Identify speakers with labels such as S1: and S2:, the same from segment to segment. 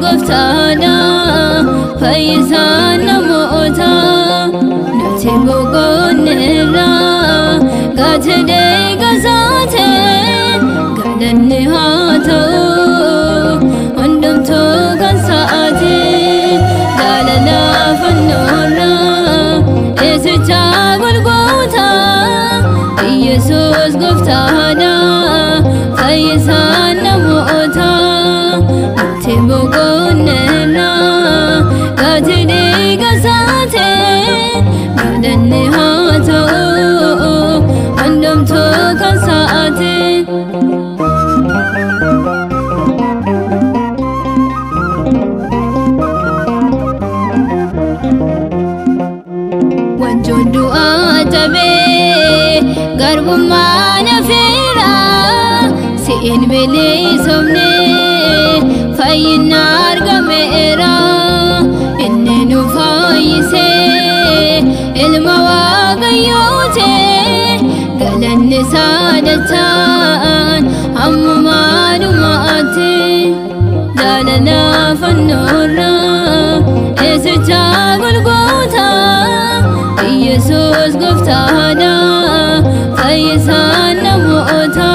S1: goftana fayyisaan namoota nuti boqonnirra gaatidee gazaate galanni haa ta'u hundumtuu kan sa'aati jaalala fannoorra eessicha Golgoota Yesuus goftana fayyisaan namoota nuti boqonnirra gaatidee gazaate galanni haa ta'u hundumtuu kan sa'aati. Wanjoon du'aa tabee garbummaa nafeera si'in bilisoomne fayyina argameera inni nu fayyise ilma Waaqayyooti galanni isaa dachaan ammumaa dhumaatti jaalala fannoorra eessicha Golgoota Yesuus goftana fayyisaan namoota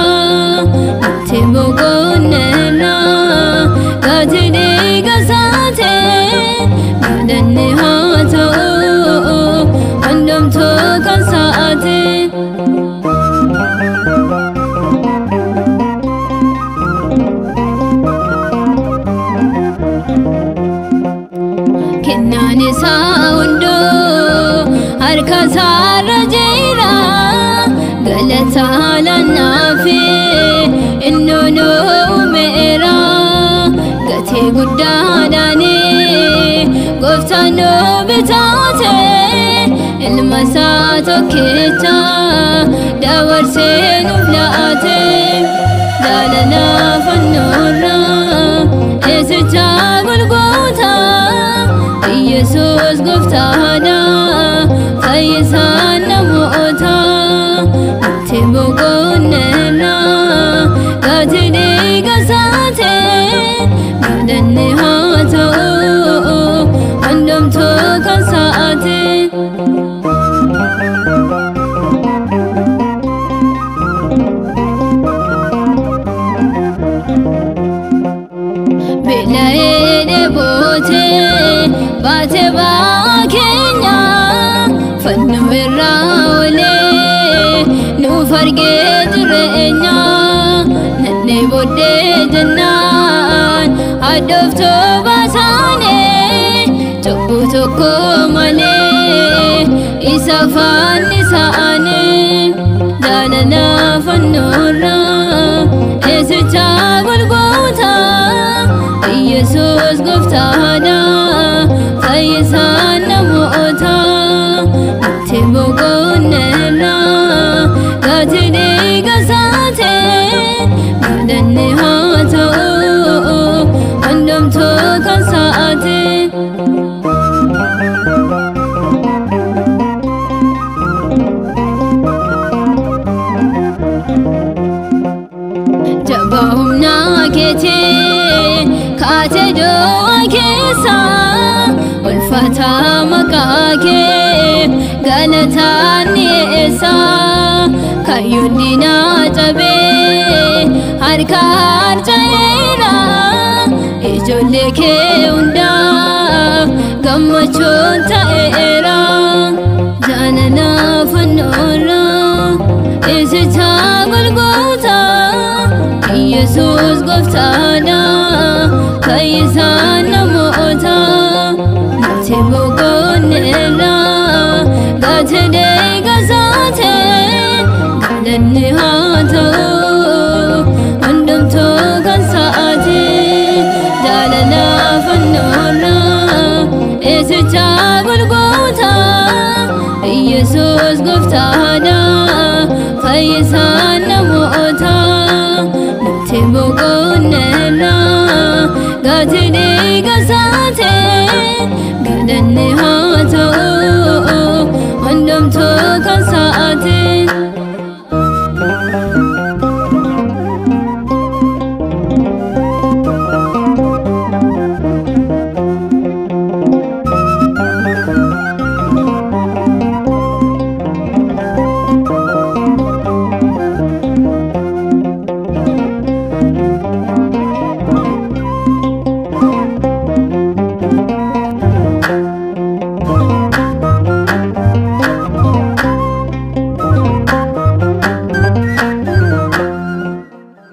S1: nuti boqonnirra gaatidee gazaate galanni haa ta'u hundumtuu kan sa'aati. Kennaan isaa hunduu harka isaarra jira galataa lannaafi inni nu uumeera gatii guddaadhaan gooftaan nu bitaate ilma isaa tokkicha dabarsee nuuf laate jaalala fannoorra eessicha Golgoota Yesuus goftana fayyisaan namoota nuti boqonnirra gaatidee gazaate galanni haa ta'u hundumtuu kan sa'aati. Beela'ee dheebootee baatee ba'aa keenya fannoo irraa oolee nuuf argee jireenya nannee booddee jennaan addooftuu baasaanee cubbuu tokko malee isa fannisaanii jaalala fannoorra eessicha Golgoota Yesuus goftana fayyisaan namoota nuti boqonnirra gaatidee gazaate galanni haa ta'u hundumtuu kan sa'aati. Jabaa humnaa keetii kaatee du'a keessa ulfaataa maqaa kee galataan dhiyeessa kaayyoon diinaa cabee harka harca'eera ijoollee kee hundaaf gammachuun ta'eera jaalala fannoorra eessicha Golgoota Yesuus goftana fayyisaan namoota nuti boqonnirra gaatidee gazaate galanni haa ta'u hundumtuu kan sa'aati jaalala fannoorra eessicha Golgoota Yesuus goftana fayyisaan namoota nuti boqonnirra gaatidee